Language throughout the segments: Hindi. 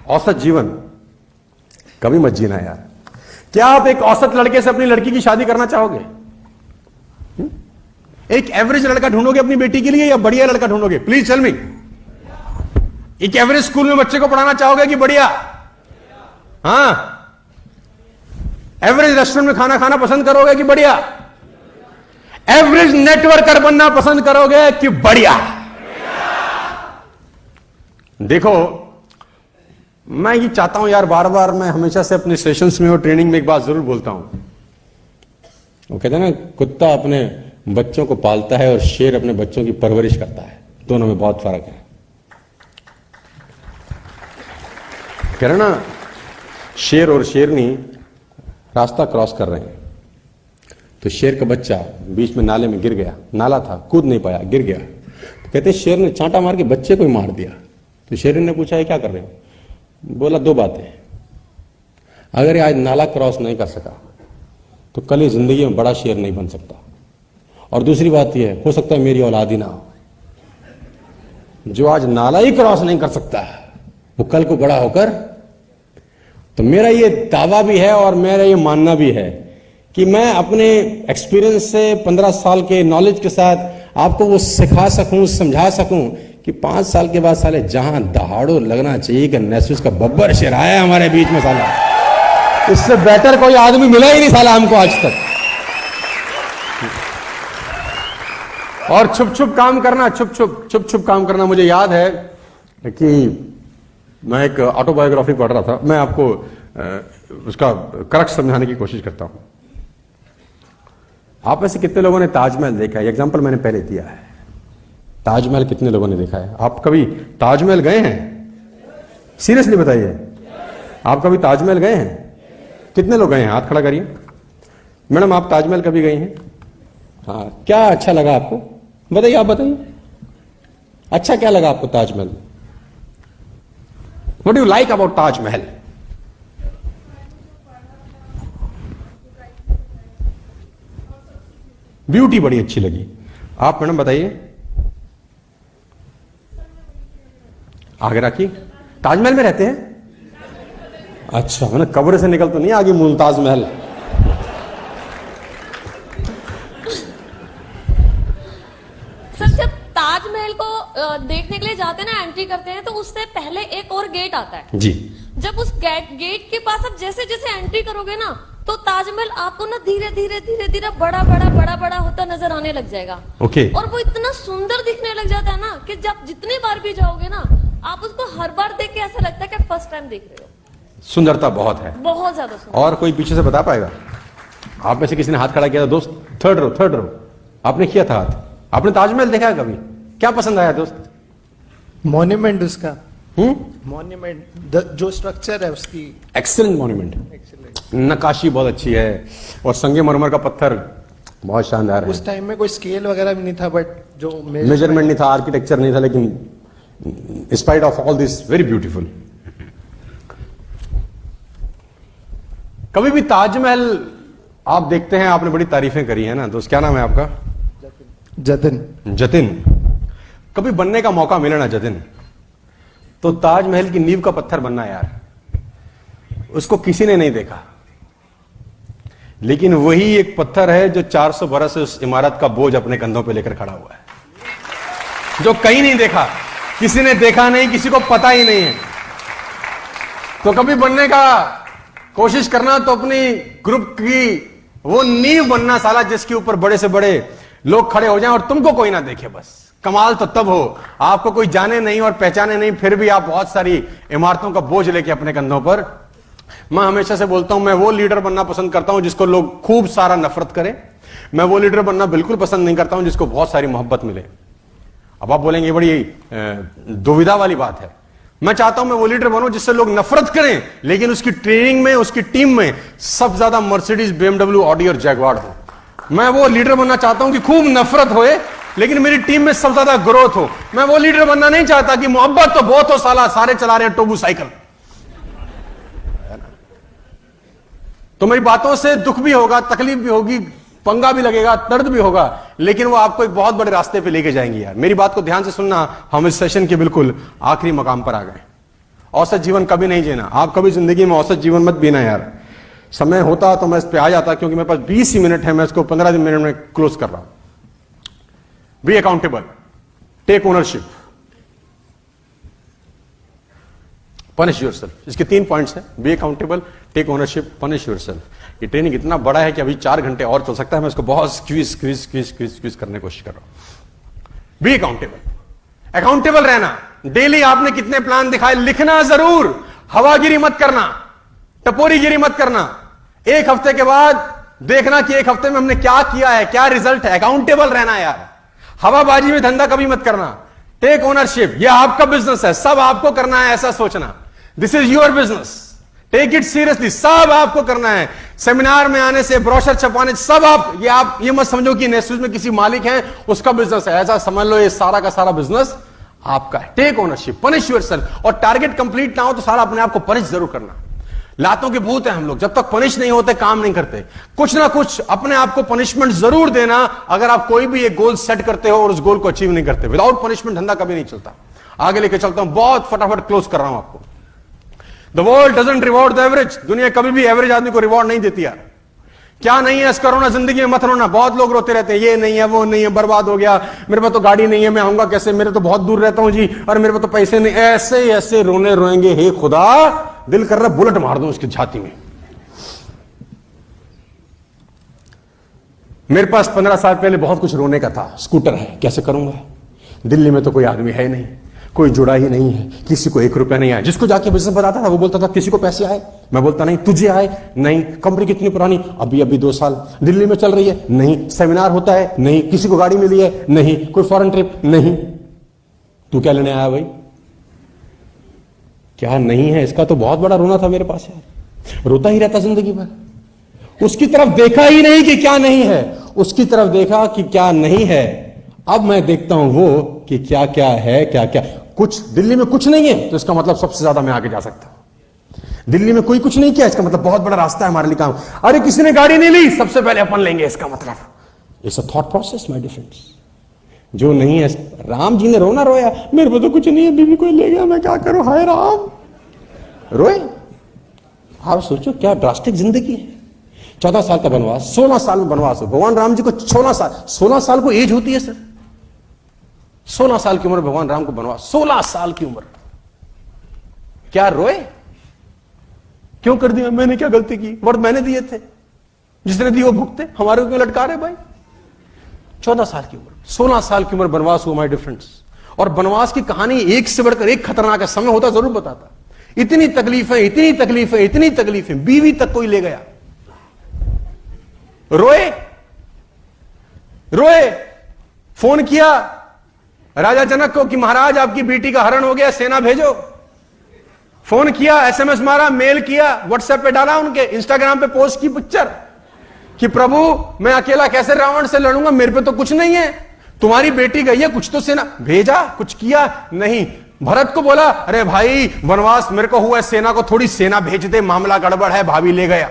औसत जीवन कभी मत जीना यार। क्या आप एक औसत लड़के से अपनी लड़की की शादी करना चाहोगे? एक एवरेज लड़का ढूंढोगे अपनी बेटी के लिए या बढ़िया लड़का ढूंढोगे? Please tell me. एक एवरेज स्कूल में बच्चे को पढ़ाना चाहोगे कि बढ़िया? हाँ। एवरेज रेस्टोरेंट में खाना खाना पसंद करोगे कि बढ़िया? एवरेज नेटवर्कर बनना पसंद करोगे कि बढ़िया? देखो, मैं ये चाहता हूं यार, बार बार मैं हमेशा से अपने सेशंस में और ट्रेनिंग में एक बात जरूर बोलता हूं। वो कहते हैं ना, कुत्ता अपने बच्चों को पालता है और शेर अपने बच्चों की परवरिश करता है, दोनों में बहुत फर्क है। कह रहे ना, शेर और शेरनी रास्ता क्रॉस कर रहे हैं, तो शेर का बच्चा बीच में नाले में गिर गया, नाला था, कूद नहीं पाया, गिर गया। तो कहते हैं शेर ने चांटा मार के बच्चे को ही मार दिया। तो शेर ने पूछा, ये क्या कर रहे हो? बोला, दो बातें, अगर ये आज नाला क्रॉस नहीं कर सका तो कल ये जिंदगी में बड़ा शेर नहीं बन सकता, और दूसरी बात यह हो सकता है मेरी औलाद ही ना हो। जो आज नाला ही क्रॉस नहीं कर सकता वो कल को बड़ा होकर। तो मेरा ये दावा भी है और मेरा ये मानना भी है कि मैं अपने एक्सपीरियंस से 15 साल के नॉलेज के साथ आपको वो सिखा सकूं, समझा सकूं कि 5 साल के बाद साले जहां दहाड़ो लगना चाहिए कि नेसुस का बब्बर शेर आया हमारे बीच में, साला इससे बेटर कोई आदमी मिला ही नहीं साला हमको आज तक। और छुप छुप काम करना, छुप छुप काम करना। मुझे याद है कि मैं एक ऑटोबायोग्राफी पढ़ रहा था, मैं आपको उसका करेक्ट समझाने की कोशिश करता हूं। आप में से कितने लोगों ने ताजमहल देखा है? एग्जांपल मैंने पहले दिया है। ताजमहल कितने लोगों ने देखा है? आप कभी ताजमहल गए हैं? सीरियसली बताइए, आप कभी ताजमहल गए हैं? कितने लोग गए हैं? हाथ खड़ा करिए। मैडम, आप ताजमहल कभी गई हैं? हाँ। क्या अच्छा लगा आपको? बताइए, आप बताइए, अच्छा क्या लगा आपको Taj Mahal? What do you like about Taj Mahal? Beauty बड़ी अच्छी लगी। आप मैडम बताइए, आगे रखिए। ताजमहल में रहते हैं? अच्छा, मैंने कब्र से निकल तो नहीं आगे मुमताज महल। सर, जब ताजमहल को देखने के लिए जाते हैं ना, एंट्री करते हैं, तो उससे पहले एक और गेट आता है जी। जब उस गेट के पास आप जैसे जैसे एंट्री करोगे ना, तो ताजमहल आपको ना धीरे धीरे धीरे धीरे बड़ा होता नजर आने लग जाएगा। ओके। और वो इतना सुंदर दिखने लग जाता है ना कि जब जितनी बार भी जाओगे ना, आप उसको हर बार देख के ऐसा लगता है कि फर्स्ट टाइम देख रहे हो। सुंदरता बहुत है, बहुत ज्यादा सुंदर। और कोई पीछे से बता पाएगा? आप में से किसी ने हाथ खड़ा किया था? दोस्त, थर्ड रो आपने किया था हाथ। आपने ताजमहल देखा है कभी? क्या पसंद आया दोस्त? मॉन्यूमेंट उसका। मॉन्यूमेंट, जो स्ट्रक्चर है उसकी। एक्सीलेंट मॉन्यूमेंट, नक्काशी बहुत अच्छी है, और संगमरमर का पत्थर बहुत शानदार है। उस टाइम में कोई स्केल वगैरह भी नहीं था, बट जो मेजरमेंट नहीं था, आर्किटेक्चर नहीं था, लेकिन spite of all this very beautiful. कभी भी ताजमहल आप देखते हैं, आपने बड़ी तारीफें करी है ना दोस्त, क्या नाम है आपका? जतिन। कभी बनने का मौका मिले ना जतिन, तो ताजमहल की नींव का पत्थर बनना यार। उसको किसी ने नहीं देखा, लेकिन वही एक पत्थर है जो 400 बरस से उस इमारत का बोझ अपने कंधों पे लेकर खड़ा हुआ है, जो कहीं नहीं देखा, किसी ने देखा नहीं, किसी को पता ही नहीं है। तो कभी बनने का कोशिश करना तो अपनी ग्रुप की वो नींव बनना साला, जिसके ऊपर बड़े से बड़े लोग खड़े हो जाएं और तुमको कोई ना देखे। बस कमाल तो तब हो, आपको कोई जाने नहीं और पहचाने नहीं, फिर भी आप बहुत सारी इमारतों का बोझ लेके अपने कंधों पर। मैं हमेशा से बोलता हूं, मैं वो लीडर बनना पसंद करता हूं जिसको लोग खूब सारा नफरत करें। मैं वो लीडर बनना बिल्कुल पसंद नहीं करता हूं जिसको बहुत सारी मोहब्बत मिले। अब आप बोलेंगे बड़ी दुविधा वाली बात है। मैं चाहता हूं मैं वो लीडर बनूं जिससे लोग नफरत करें, लेकिन उसकी ट्रेनिंग में, उसकी टीम में सबसे ज्यादा मर्सिडीज, BMW, ऑडी और जैगवार हो। मैं वो लीडर बनना चाहता हूं कि खूब नफरत होए, लेकिन मेरी टीम में सबसे ज्यादा ग्रोथ हो। मैं वो लीडर बनना नहीं चाहता कि मोहब्बत तो बहुत हो साला, सारे चला रहे हैं टोबू साइकिल। तो मेरी बातों से दुख भी होगा, तकलीफ भी होगी, पंगा भी लगेगा, दर्द भी होगा, लेकिन वो आपको एक बहुत बड़े रास्ते पे लेके जाएंगी यार। मेरी बात को ध्यान से सुनना, हम इस सेशन के बिल्कुल आखिरी मकाम पर आ गए। औसत जीवन कभी नहीं जीना। आप कभी जिंदगी में औसत जीवन मत जीना यार। समय होता तो मैं इस पे आ जाता, क्योंकि मेरे पास 20 ही मिनट है, मैं इसको 15 मिनट में क्लोज कर रहा हूं। Be accountable, take ownership, punish yourself. इसके 3 पॉइंट्स हैं, be accountable, take ownership, punish yourself. ये ट्रेनिंग इतना बड़ा है कि अभी 4 घंटे और चल सकता है, मैं इसको बहुत स्क्वीज करने की कोशिश कर रहा हूं। बी अकाउंटेबल, अकाउंटेबल रहना। डेली आपने कितने प्लान दिखाए लिखना जरूर, हवागिरी मत करना, टपोरीगिरी मत करना। एक हफ्ते के बाद देखना कि एक हफ्ते में हमने क्या किया है, क्या रिजल्ट है। अकाउंटेबल रहना यार, हवाबाजी में धंधा कभी मत करना। टेक ओनरशिप, यह आपका बिजनेस है, सब आपको करना है, ऐसा सोचना। This is your business, take it seriously, सब आपको करना है। सेमिनार में आने से, ब्रोशर छपवाने से, सब आप ये मत समझो कि नेस्विस में किसी मालिक है उसका बिजनेस है, ऐसा समझ लो ये सारा का सारा बिजनेस आपका है। Take ownership, punish yourself. और टारगेट कंप्लीट ना हो तो सारा अपने आप को पनिश जरूर करना। लातों के भूत हैं हम लोग, जब तक पनिश नहीं होते काम नहीं करते। कुछ ना कुछ अपने आप को पनिशमेंट जरूर देना अगर आप कोई भी एक गोल सेट करते हो और उस गोल को अचीव नहीं करते। विदाउट पनिशमेंट धंधा कभी नहीं चलता। आगे लेके चलता हूं, बहुत फटाफट क्लोज कर रहा हूं आपको। The world doesn't reward the average. दुनिया कभी भी एवरेज आदमी को रिवॉर्ड नहीं देती यार। क्या नहीं है इसका रोना, जिंदगी में मत रोना। बहुत लोग रोते रहते हैं, ये नहीं है, वो नहीं है, बर्बाद हो गया, मेरे पास तो गाड़ी नहीं है, मैं आऊंगा कैसे, मेरे तो बहुत दूर रहता हूं जी, और मेरे पास तो पैसे नहीं। ऐसे ऐसे रोने रोएंगे, हे खुदा, दिल कर रहा बुलेट मार दूं उसकी छाती में। मेरे पास 15 साल पहले बहुत कुछ रोने का था। स्कूटर है, कैसे करूंगा, दिल्ली में तो कोई आदमी है नहीं, कोई जुड़ा ही नहीं है, किसी को 1 रुपया नहीं आया। जिसको जाके बिजनेस बताता था वो बोलता था किसी को पैसे आए, मैं बोलता नहीं। तुझे आए? नहीं। कंपनी कितनी पुरानी? अभी 2 साल। दिल्ली में चल रही है? नहीं। सेमिनार होता है? नहीं। किसी को गाड़ी मिली है? नहीं। कोई फॉरेन ट्रिप? नहीं। तू क्या लेने आया भाई? क्या नहीं है? इसका तो बहुत बड़ा रोना था मेरे पास यार। रोता ही रहता जिंदगी भर। उसकी तरफ देखा ही नहीं कि क्या नहीं है, उसकी तरफ देखा कि क्या नहीं है। अब मैं देखता हूं वो कि क्या क्या है, क्या क्या। कुछ दिल्ली में कुछ नहीं है तो इसका मतलब सबसे ज्यादा मैं आगे जा सकता हूं। दिल्ली में कोई कुछ नहीं किया, इसका मतलब बहुत बड़ा रास्ता है हमारे लिए काम। अरे किसी ने गाड़ी नहीं ली, सबसे पहले अपन लेंगे, इसका मतलब it's a thought process my dear friends. जो नहीं है, राम जी ने रोना रोया, मेरे को तो कुछ नहीं है, बीवी कोई ले गया, मैं क्या करूं, हाय राम, रोए। आप सोचो क्या ड्रास्टिक जिंदगी है। 14 साल का बनवास, 16 साल में बनवास हो। भगवान राम जी को 16 साल को एज होती है सर। 16 साल की उम्र भगवान राम को बनवास, 16 साल की उम्र। क्या रोए? क्यों कर दिया? मैंने क्या गलती की? वर्ड मैंने दिए थे, जिसने दिए वो भुगते, हमारे को क्यों लटका रहे भाई? 14 साल की उम्र, 16 साल की उम्र बनवास हुआ माय डियर फ्रेंड्स। और बनवास की कहानी एक से बढ़कर एक खतरनाक है। समय होता जरूर बताता। इतनी तकलीफें, इतनी तकलीफें, इतनी तकलीफें, बीवी तक कोई ले गया। रोए रोए। फोन किया राजा जनक को कि महाराज आपकी बेटी का हरण हो गया, सेना भेजो। फोन किया, एसएमएस मारा, मेल किया, व्हाट्सएप पे डाला, उनके इंस्टाग्राम पे पोस्ट की पिक्चर कि प्रभु मैं अकेला कैसे रावण से लड़ूंगा, मेरे पे तो कुछ नहीं है, तुम्हारी बेटी गई है, कुछ तो सेना भेजा। कुछ किया नहीं। भरत को बोला अरे भाई वनवास मेरे को हुआ है, सेना को थोड़ी सेना भेज दे, मामला गड़बड़ है, भाभी ले गया।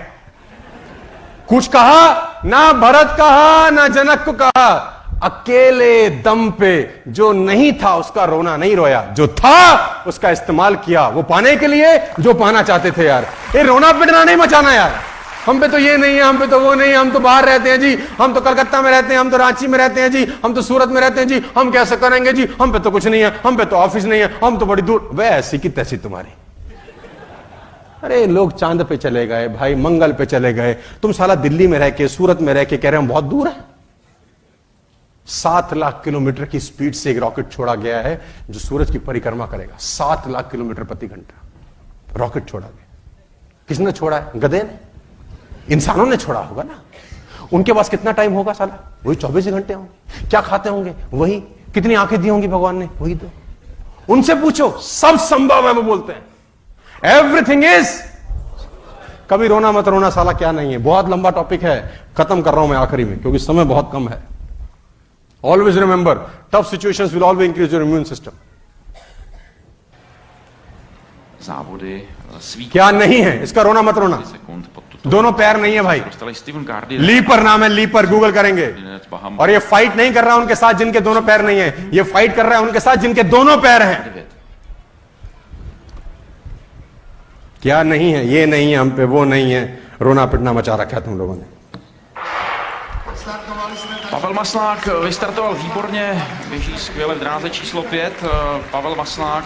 कुछ कहा ना, भरत कहा ना जनक को कहा। अकेले दम पे जो नहीं था उसका रोना नहीं रोया, जो था उसका इस्तेमाल किया वो पाने के लिए जो पाना चाहते थे। यार ये रोना पिटना नहीं मचाना यार। हम पे तो ये नहीं है, हम पे तो वो नहीं है, हम तो बाहर रहते हैं जी, हम तो कलकत्ता में रहते हैं, हम तो रांची में रहते हैं जी, हम तो सूरत में रहते हैं जी, हम कैसे करेंगे जी, हम पे तो कुछ नहीं है, हम पे तो ऑफिस नहीं है, हम तो बड़ी दूर। वे ऐसी की तैसी तुम्हारी। अरे लोग चांद पे चले गए भाई, मंगल पे चले गए, तुम साला दिल्ली में रह के, सूरत में रह के कह रहे हम बहुत दूर है। 7 लाख किलोमीटर की स्पीड से एक रॉकेट छोड़ा गया है जो सूरज की परिक्रमा करेगा। 7 लाख किलोमीटर प्रति घंटा रॉकेट छोड़ा गया। किसने छोड़ा है? गधे ने, इंसानों ने छोड़ा होगा ना। उनके पास कितना टाइम होगा साला? वही 24 घंटे होंगे। क्या खाते होंगे? वही। कितनी आंखें दी होंगी भगवान ने? वही दो। उनसे पूछो, सब संभव है वो बोलते हैं। Everything is. कभी रोना मत रोना साला क्या नहीं है। बहुत लंबा टॉपिक है, खत्म कर रहा हूं मैं आखिरी में क्योंकि समय बहुत कम है। Always remember, tough situations will always increase your immune system. Závody svých क्या नहीं है? इसका रोना मत रोना। sekund pod tuto दोनों पैर नहीं है भाई। dostali Stephen Gardy लीपर नाम है, लीपर, गूगल करेंगे। और ये फाइट नहीं कर रहा उनके साथ जिनके दोनों पैर नहीं है, ये फाइट कर रहा है उनके साथ जिनके दोनों पैर हैं। क्या नहीं है, ये नहीं है, हम पे वो नहीं है, रोना पिटना मचा रखा है तुम लोगों ने। Pavel Maslák vystartoval výborně, běží skvěle v dráze číslo 5. Pavel Maslák,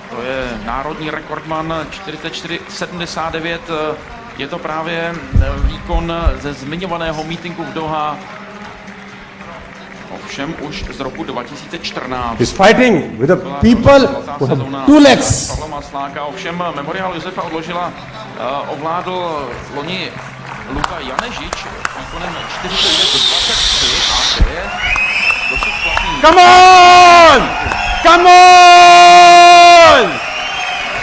to je národní rekordman 44,79. Je to právě výkon ze zmiňovaného mítinku v Doha. Ovšem už z roku 2014. He's fighting with the Byla to people zlatá who sezóna have 2 legs. Pavla Masláka. Ovšem memoriál Josefa Odložila ovládl loni Luka Janežič výkonem 45,23 a to je dosud platný. Come on! Come on!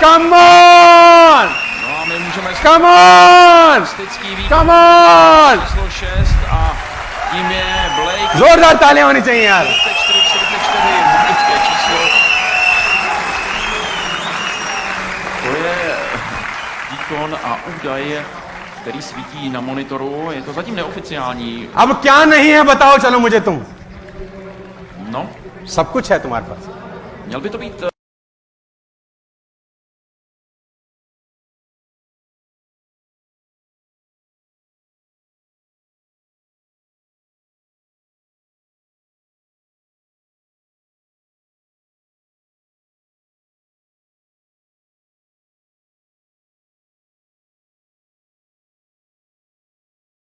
Come on! No a my můžeme Come on! statistický výkon Come on! číslo 6 a tím je Blake जोरदार तालियां होनी चाहिए यार। 44,44, magické číslo. To je výkon a údaj, který svítí na monitoru. Je to zatím neoficiální. अब क्या नहीं है बताओ, चलो मुझे तुम। No, सब कुछ है तुम्हारे पास। měl by to být